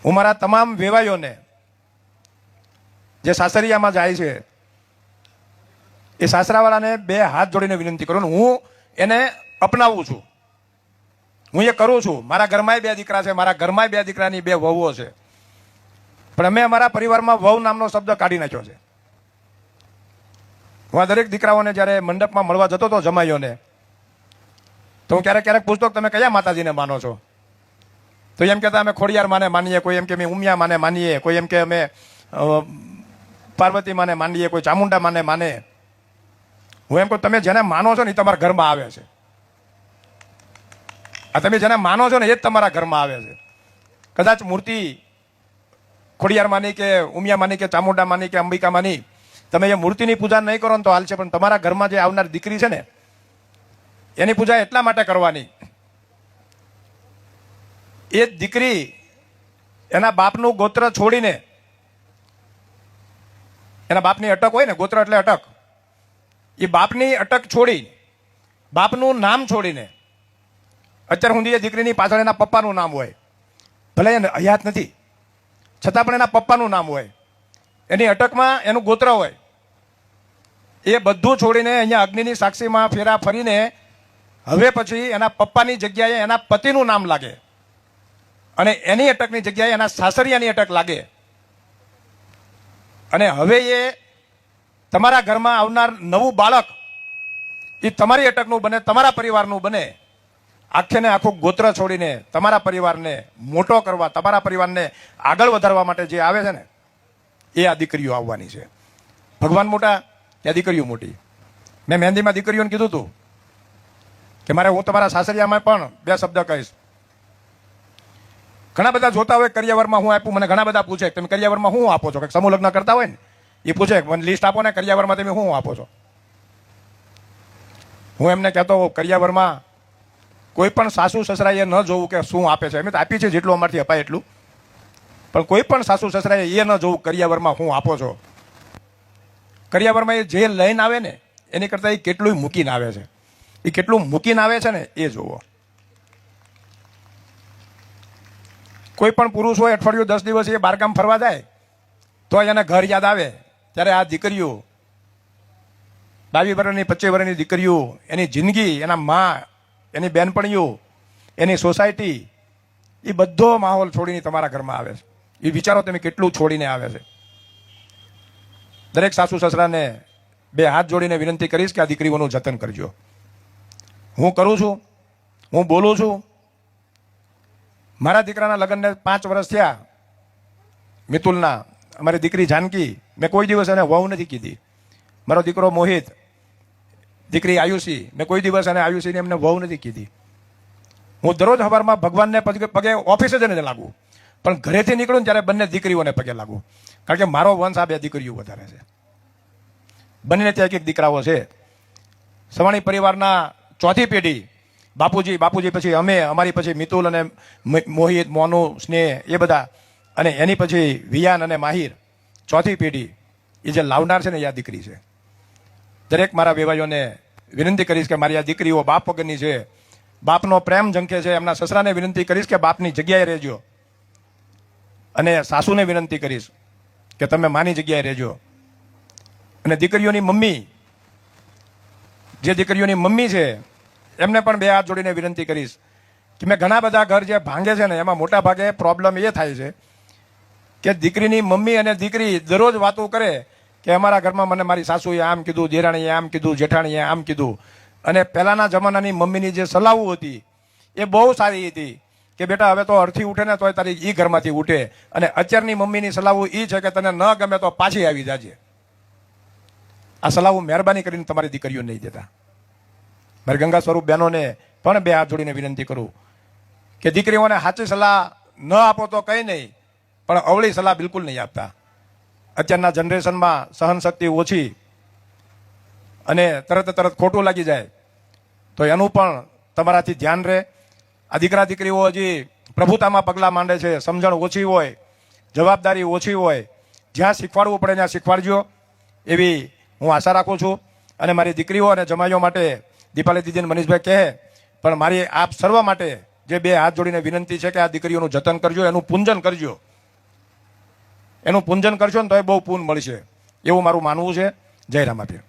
હું મારા તમામ વેવાઈઓને જે સાસરિયામાં જાય છે એ સાસરાવાળાને બે હાથ જોડીને વિનંતી કરું. હું એને અપનાવું છું, હું એ કરું છું. મારા ઘરમાંય બે દીકરા છે, મારા ઘરમાંય બે દીકરાની બે વહુઓ છે, પણ અમે અમારા પરિવારમાં વહુ નામનો શબ્દ કાઢી નાખ્યો છે. હું આ દરેક દીકરાઓને જ્યારે મંડપમાં મળવા જતો હતો જમાઈઓને, તો હું ક્યારેક ક્યારેક પૂછતો તમે કયા માતાજીને માનો છો? તો એમ કહેતા અમે ખોડિયાર માને માનીએ, કોઈ એમ કે અમે ઉમિયા માને માનીએ, કોઈ એમ કે અમે પાર્વતી માને માનીએ, કોઈ ચામુંડા માને માને. હું એમ કહું તમે જેને માનો છો ને એ તમારા ઘરમાં આવે છે. આ તમે જેને માનો છો ને એ જ તમારા ઘરમાં આવે છે. કદાચ મૂર્તિ ખોડિયાર માની કે ઉમિયા માની કે ચામુંડા માની કે અંબિકા માની તમે એ મૂર્તિની પૂજા નહીં કરો ને તો હાલશે, પણ તમારા ઘરમાં જે આવનાર દીકરી છે ને એની પૂજા એટલા માટે કરવાની, એ દીકરી એના બાપનું ગોત્ર છોડીને, એના બાપની અટક હોય ને, ગોત્ર એટલે અટક, એ બાપની અટક છોડી, બાપનું નામ છોડીને, અત્યાર સુધી એ દીકરીની પાછળ એના પપ્પાનું નામ હોય, ભલે એને હયાત નથી છતાં પણ એના પપ્પાનું નામ હોય, એની અટકમાં એનું ગોત્ર હોય, એ બધું છોડીને અહીંયા અગ્નિની સાક્ષીમાં ફેરા ફરીને હવે પછી એના પપ્પાની જગ્યાએ એના પતિનું નામ લાગે અને એની અટકની જગ્યાએ એના સાસરિયાની અટક લાગે, અને હવે એ તમારા ઘરમાં આવનાર નવું બાળક એ તમારી અટકનું બને, તમારા પરિવારનું બને. આખે ને આખું ગોત્ર છોડીને તમારા પરિવારને મોટો કરવા, તમારા પરિવારને આગળ વધારવા માટે જે આવે છે ને એ આ દીકરીઓ આવવાની છે. ભગવાન મોટા ત્યાં દીકરીઓ મોટી. મેં મહેંદીમાં દીકરીઓને કીધું હતું કે મારે હું તમારા સાસરિયામાં પણ બે શબ્દ કહીશ. ઘણા બધા જોતા હોય કરિયાવરમાં હું આપું, મને ઘણા બધા પૂછે તમે કરિયાવરમાં શું આપો છો? સમૂહ લગ્ન કરતા હોય ને એ પૂછે મને લિસ્ટ આપો ને કરિયાવરમાં તમે શું આપો છો? હું એમને કહેતો કરિયાવરમાં કોઈ પણ સાસુ સસરાએ ન જોવું કે શું આપે છે, અમે તો આપી છે જેટલું અમારથી અપાય એટલું, પણ કોઈ પણ સાસુ સસરાએ એ ન જોવું કરિયાવરમાં શું આપો છો. કરિયાવરમાં એ જે લઈને આવે ને એની કરતાં એ કેટલું મૂકીને આવે છે, એ કેટલું મૂકીને આવે છે ને એ જોવો. કોઈ પણ પુરુષ હોય અઠવાડિયું 10 દિવસ એ બહારગામ ફરવા જાય તો એને ઘર યાદ આવે, ત્યારે આ દીકરીઓ 22 વર્ષની 25 વર્ષની દીકરીઓ એની જિંદગી, એના મા, એની બહેનપણીઓ, એની સોસાયટી, એ બધો માહોલ છોડીને તમારા ઘરમાં આવે છે. એ વિચારો તમે કેટલું છોડીને આવે છે. દરેક સાસુ સસરાને બે હાથ જોડીને વિનંતી કરીશ કે આ દીકરીઓનું જતન કરજો. હું કરું છું, હું બોલું છું. મારા દીકરાના લગ્નને 5 વર્ષ થયા, મિતુલના, અમારી દીકરી જાનકી, મેં કોઈ દિવસ એને વહુ નથી કીધી. મારો દીકરો મોહિત, દીકરી આયુષી, મેં કોઈ દિવસ એને આયુષીને એમને વહુ નથી કીધી. હું દરરોજ સવારમાં ભગવાનને પગે ઓફિસે જઈને લાગુ, પણ ઘરેથી નીકળું ત્યારે બંને દીકરીઓને પગે લાગુ, કારણ કે મારો વંશ આ બે દીકરીઓ વધારે છે. બંને ત્યાં એક દીકરાઓ છે. સવાણી પરિવારના ચોથી પેઢી, બાપુજી પછી અમે, અમારી પછી મિતુલ અને મોહિત, મોનુ, સ્નેહ, એ બધા, અને એની પછી વિયાન અને માહિર, ચોથી પેઢી. એ જે લાવનાર છે ને એ આ દીકરી છે. દરેક મારા વેવાઈઓને વિનંતી કરીશ કે મારી આ દીકરીઓ બાપ વગરની છે, બાપનો પ્રેમ ઝંખે છે. એમના સસરાને વિનંતી કરીશ કે બાપની જગ્યાએ રહેજો, અને સાસુને વિનંતી કરીશ કે તમે માની જગ્યાએ રહેજો. અને દીકરીઓની મમ્મી, જે દીકરીઓની મમ્મી છે એમને પણ બે હાથ જોડીને વિનંતી કરીશ કે મેં ઘણા બધા ઘર જે ભાંગે છે ને એમાં મોટા ભાગે પ્રોબ્લેમ એ થાય છે કે દીકરીની મમ્મી અને દીકરી દરરોજ વાતો કરે કે અમારા ઘરમાં મને મારી સાસુએ આમ કીધું, દેરાણીએ આમ કીધું, જેઠાણીએ આમ કીધું. અને પહેલાના જમાનાની મમ્મીની જે સલાહો હતી એ બહુ સારી હતી કે બેટા હવે તો અડથી ઉઠે ને તોય તારી એ ઘરમાંથી ઉઠે. અને અત્યારની મમ્મીની સલાહો એ છે કે તને ન ગમે તો પાછી આવી જાજે. આ સલાહો મહેરબાની કરીને તમારી દીકરીઓ નહીં દેતા. મારી ગંગા સ્વરૂપ બહેનોને પણ બે હાથ જોડીને વિનંતી કરું કે દીકરીઓને સાચી સલાહ ન આપો તો કંઈ નહીં, પણ અવળી સલાહ બિલકુલ નહીં આપતા. અત્યારના જનરેશનમાં સહનશક્તિ ઓછી અને તરત ખોટું લાગી જાય, તો એનું પણ તમારાથી ધ્યાન રહે. આ દીકરા દીકરીઓ હજી પ્રભુતામાં પગલાં માંડે છે, સમજણ ઓછી હોય, જવાબદારી ઓછી હોય, જ્યાં શીખવાડવું પડે ત્યાં શીખવાડજો એવી હું આશા રાખું છું. અને મારી દીકરીઓ અને જમાઈઓ માટે દીપાલી દીદીને મનીષભાઈ કહે, પણ મારી આપ સર્વ માટે જે બે હાથ જોડીને વિનંતી છે કે આ દીકરીઓનું જતન કરજો, એનું પૂંજન કરજો. એનું પૂંજન કરશો ને તો એ બહુ પૂન મળશે એવું મારું માનવું છે. જય રામાપીર.